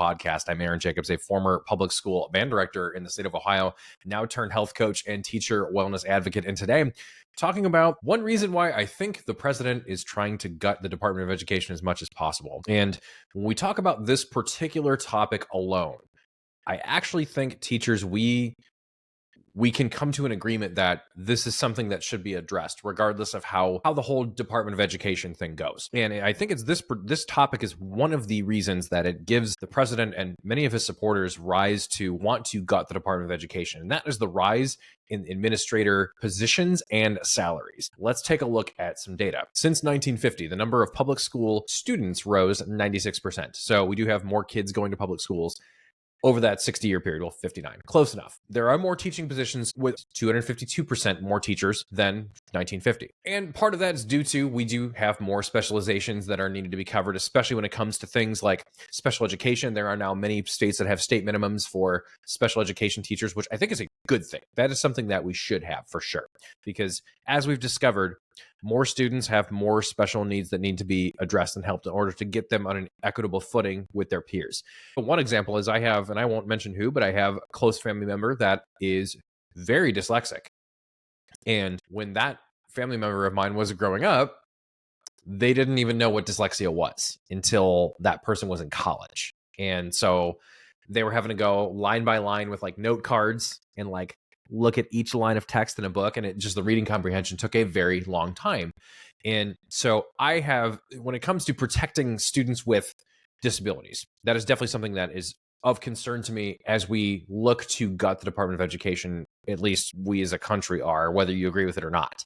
podcast. I'm Aaron Jacobs, a former public school band director in the state of Ohio, now turned health coach and teacher wellness advocate. And today I'm talking about one reason why I think the president is trying to gut the Department of Education as much as possible. And when we talk about this particular topic alone, I actually think teachers, we can come to an agreement that this is something that should be addressed, regardless of how the whole Department of Education thing goes. And I think it's this topic is one of the reasons that it gives the president and many of his supporters rise to want to gut the Department of Education. And that is the rise in administrator positions and salaries. Let's take a look at some data. Since 1950, the number of public school students rose 96%. So we do have more kids going to public schools over that 60-year period. Well, 59, close enough. There are more teaching positions with 252% more teachers than 1950. And part of that is due to we do have more specializations that are needed to be covered, especially when it comes to things like special education. There are now many states that have state minimums for special education teachers, which I think is a good thing. That is something that we should have for sure. Because as we've discovered, more students have more special needs that need to be addressed and helped in order to get them on an equitable footing with their peers. But one example is I have, and I won't mention who, but I have a close family member that is very dyslexic. And when that family member of mine was growing up, they didn't even know what dyslexia was until that person was in college. And so they were having to go line by line with like note cards and like look at each line of text in a book, and the reading comprehension took a very long time. And so I have, when it comes to protecting students with disabilities, that is definitely something that is of concern to me as we look to gut the Department of Education, at least we as a country are, whether you agree with it or not.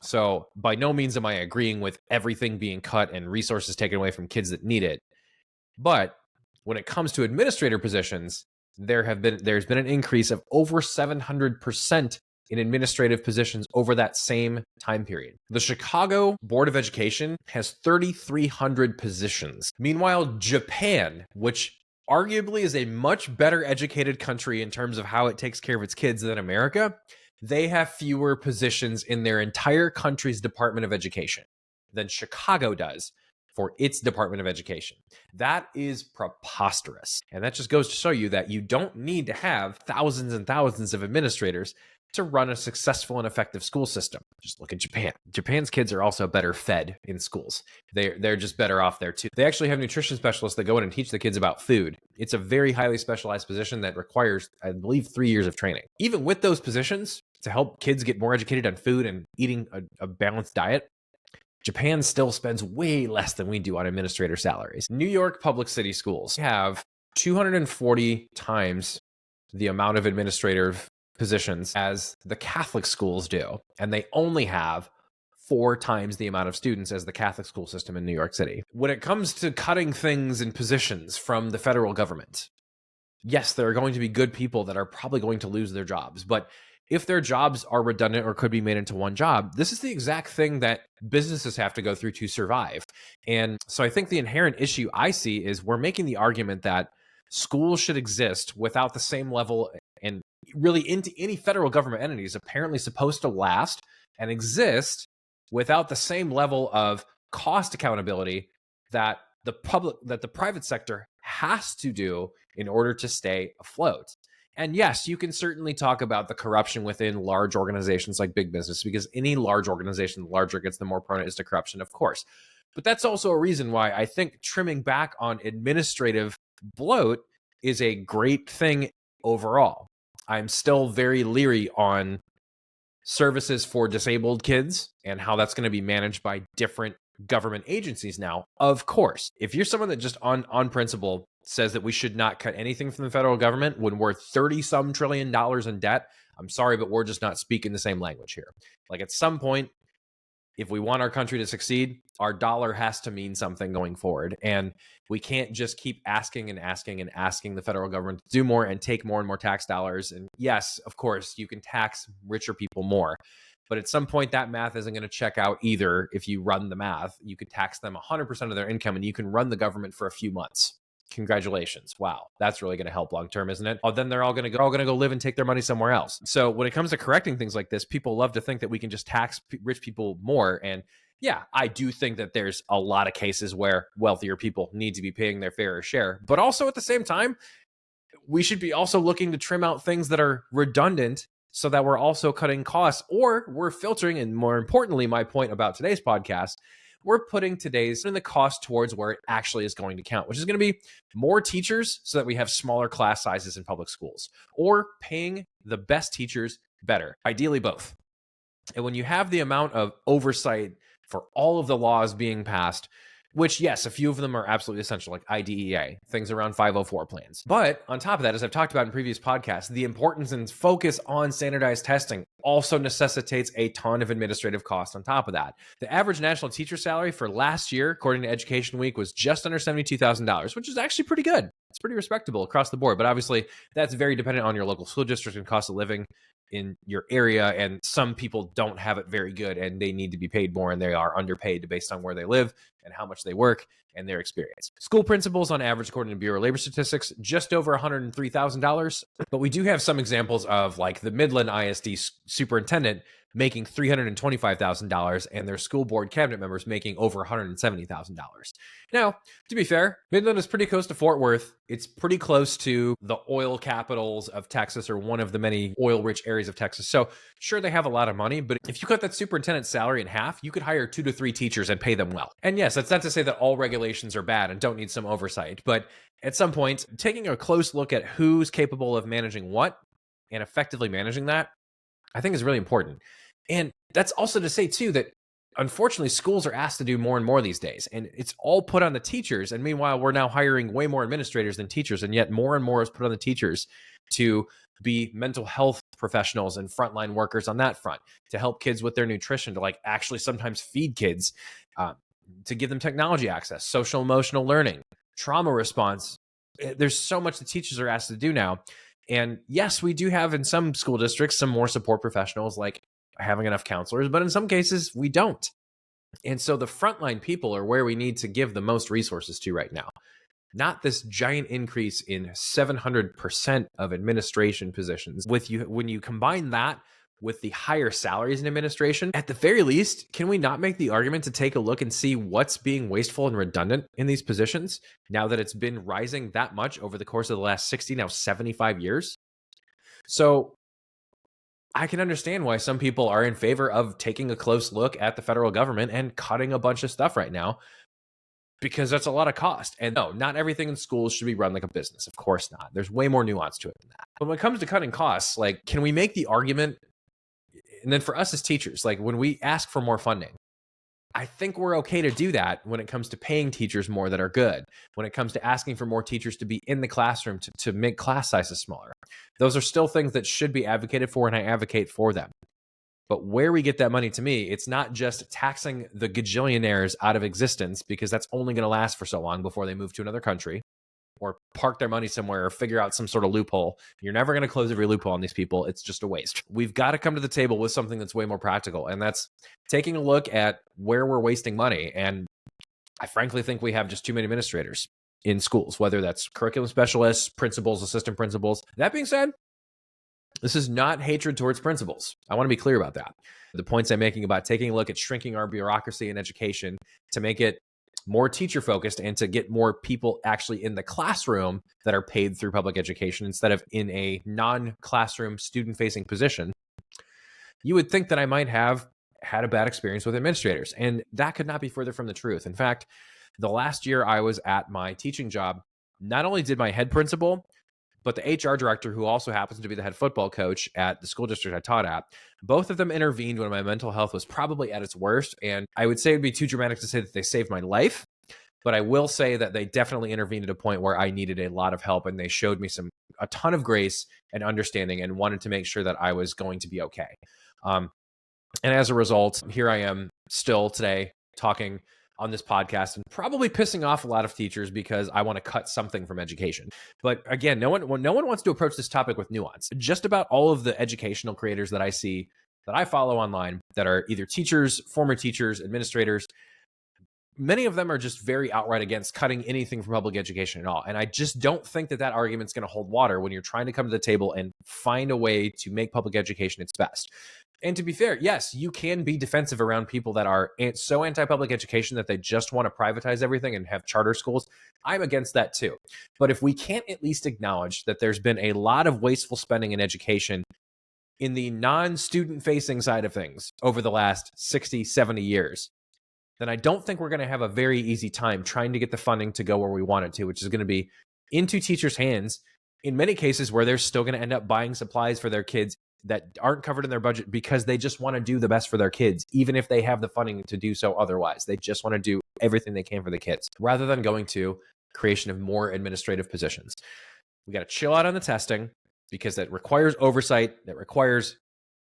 So by no means am I agreeing with everything being cut and resources taken away from kids that need it. But when it comes to administrator positions, there's been an increase of over 700% in administrative positions over that same time period. The Chicago Board of Education has 3,300 positions. Meanwhile, Japan, which arguably is a much better educated country in terms of how it takes care of its kids than America, they have fewer positions in their entire country's Department of Education than Chicago does for its Department of Education. That is preposterous. And that just goes to show you that you don't need to have thousands and thousands of administrators to run a successful and effective school system. Just look at Japan. Japan's kids are also better fed in schools. They're just better off there too. They actually have nutrition specialists that go in and teach the kids about food. It's a very highly specialized position that requires, I believe, 3 years of training. Even with those positions, to help kids get more educated on food and eating a balanced diet, Japan still spends way less than we do on administrator salaries. New York public city schools have 240 times the amount of administrative positions as the Catholic schools do, and they only have 4 times the amount of students as the Catholic school system in New York City. When it comes to cutting things and positions from the federal government, yes, there are going to be good people that are probably going to lose their jobs, but if their jobs are redundant or could be made into one job, this is the exact thing that businesses have to go through to survive. And so I think the inherent issue I see is we're making the argument that schools should exist without the same level, and really into any federal government entity is apparently supposed to last and exist without the same level of cost accountability that the private sector has to do in order to stay afloat. And yes, you can certainly talk about the corruption within large organizations like big business, because any large organization, the larger it gets, the more prone it is to corruption, of course. But that's also a reason why I think trimming back on administrative bloat is a great thing overall. I'm still very leery on services for disabled kids and how that's going to be managed by different government agencies now. Of course, if you're someone that just on principle says that we should not cut anything from the federal government when we're 30-some trillion dollars in debt, I'm sorry, but we're just not speaking the same language here. Like at some point, if we want our country to succeed, our dollar has to mean something going forward. And we can't just keep asking and asking and asking the federal government to do more and take more and more tax dollars. And yes, of course, you can tax richer people more. But at some point, that math isn't going to check out either. If you run the math, you could tax them 100% of their income and you can run the government for a few months. Congratulations. Wow. That's really going to help long term, isn't it? Oh, then they're all going to go live and take their money somewhere else. So when it comes to correcting things like this, people love to think that we can just tax rich people more. And Yeah, I do think that there's a lot of cases where wealthier people need to be paying their fair share, but also at the same time, we should be also looking to trim out things that are redundant so that we're also cutting costs, or we're filtering. And more importantly, my point about today's podcast, we're putting today's in the cost towards where it actually is going to count, which is going to be more teachers so that we have smaller class sizes in public schools, or paying the best teachers better, ideally both. And when you have the amount of oversight for all of the laws being passed, which, yes, a few of them are absolutely essential, like IDEA, things around 504 plans. But on top of that, as I've talked about in previous podcasts, the importance and focus on standardized testing also necessitates a ton of administrative costs on top of that. The average national teacher salary for last year, according to Education Week, was just under $72,000, which is actually pretty good. It's pretty respectable across the board. But obviously, that's very dependent on your local school district and cost of living in your area, and some people don't have it very good and they need to be paid more, and they are underpaid based on where they live and how much they work and their experience. School principals on average, according to Bureau of Labor Statistics, just over $103,000. But we do have some examples of like the Midland ISD superintendent making $325,000 and their school board cabinet members making over $170,000. Now, to be fair, Midland is pretty close to Fort Worth. It's pretty close to the oil capitals of Texas, or one of the many oil-rich areas of Texas. So sure, they have a lot of money, but if you cut that superintendent's salary in half, you could hire 2 to 3 teachers and pay them well. And yes, that's not to say that all regulations are bad and don't need some oversight, but at some point, taking a close look at who's capable of managing what and effectively managing that, I think is really important. And that's also to say, too, that unfortunately, schools are asked to do more and more these days, and it's all put on the teachers. And meanwhile, we're now hiring way more administrators than teachers, and yet more and more is put on the teachers to be mental health professionals and frontline workers on that front, to help kids with their nutrition, to like actually sometimes feed kids, to give them technology access, social emotional learning, trauma response. There's so much the teachers are asked to do now. And yes, we do have in some school districts some more support professionals, like having enough counselors, but in some cases we don't. And so the frontline people are where we need to give the most resources to right now, not this giant increase in 700% of administration positions. When you combine that with the higher salaries in administration, at the very least, can we not make the argument to take a look and see what's being wasteful and redundant in these positions now that it's been rising that much over the course of the last 60, now 75 years? So I can understand why some people are in favor of taking a close look at the federal government and cutting a bunch of stuff right now, because that's a lot of cost. And no, not everything in schools should be run like a business. Of course not. There's way more nuance to it than that. But when it comes to cutting costs, like, can we make the argument? And then for us as teachers, like when we ask for more funding, I think we're okay to do that when it comes to paying teachers more that are good, when it comes to asking for more teachers to be in the classroom to make class sizes smaller. Those are still things that should be advocated for, and I advocate for them. But where we get that money, to me, it's not just taxing the gajillionaires out of existence, because that's only going to last for so long before they move to another country or park their money somewhere or figure out some sort of loophole. You're never going to close every loophole on these people. It's just a waste. We've got to come to the table with something that's way more practical, and that's taking a look at where we're wasting money. And I frankly think we have just too many administrators in schools, whether that's curriculum specialists, principals, assistant principals. That being said, this is not hatred towards principals. I want to be clear about that. The points I'm making about taking a look at shrinking our bureaucracy in education to make it more teacher focused and to get more people actually in the classroom that are paid through public education instead of in a non-classroom student facing position, you would think that I might have had a bad experience with administrators, and that could not be further from the truth. In fact, the last year I was at my teaching job, not only did my head principal, but the HR director, who also happens to be the head football coach at the school district I taught at, both of them intervened when my mental health was probably at its worst. And I would say it'd be too dramatic to say that they saved my life, but I will say that they definitely intervened at a point where I needed a lot of help, and they showed me a ton of grace and understanding and wanted to make sure that I was going to be okay. And as a result, here I am still today talking on this podcast and probably pissing off a lot of teachers because I want to cut something from education. But again, no one wants to approach this topic with nuance. Just about all of the educational creators that I see, that I follow online, that are either teachers, former teachers, administrators, many of them are just very outright against cutting anything from public education at all. And I just don't think that argument's going to hold water when you're trying to come to the table and find a way to make public education its best. And to be fair, yes, you can be defensive around people that are so anti-public education that they just want to privatize everything and have charter schools. I'm against that too. But if we can't at least acknowledge that there's been a lot of wasteful spending in education in the non-student facing side of things over the last 60, 70 years, then I don't think we're going to have a very easy time trying to get the funding to go where we want it to, which is going to be into teachers' hands in many cases where they're still going to end up buying supplies for their kids that aren't covered in their budget because they just want to do the best for their kids, even if they have the funding to do so otherwise. They just want to do everything they can for the kids rather than going to creation of more administrative positions. We got to chill out on the testing because that requires oversight, that requires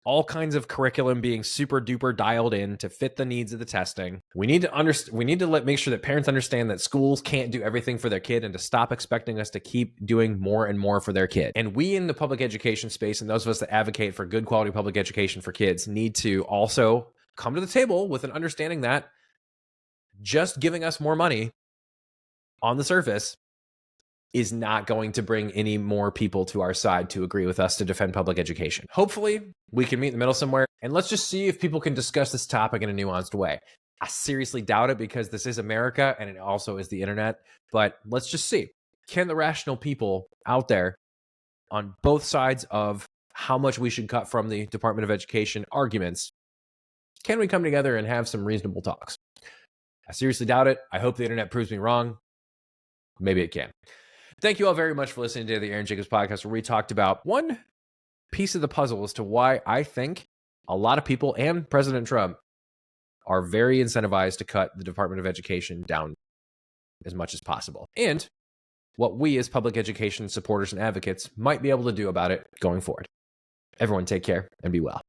all kinds of curriculum being super duper dialed in to fit the needs of the testing. We need to make sure that parents understand that schools can't do everything for their kid and to stop expecting us to keep doing more and more for their kid. And we in the public education space and those of us that advocate for good quality public education for kids need to also come to the table with an understanding that just giving us more money on the surface is not going to bring any more people to our side to agree with us to defend public education. Hopefully, we can meet in the middle somewhere, and let's just see if people can discuss this topic in a nuanced way. I seriously doubt it because this is America and it also is the internet, but let's just see. Can the rational people out there on both sides of how much we should cut from the Department of Education arguments, can we come together and have some reasonable talks? I seriously doubt it. I hope the internet proves me wrong. Maybe it can. Thank you all very much for listening to the Aaron Jacobs podcast, where we talked about one piece of the puzzle as to why I think a lot of people and President Trump are very incentivized to cut the Department of Education down as much as possible, and what we as public education supporters and advocates might be able to do about it going forward. Everyone take care and be well.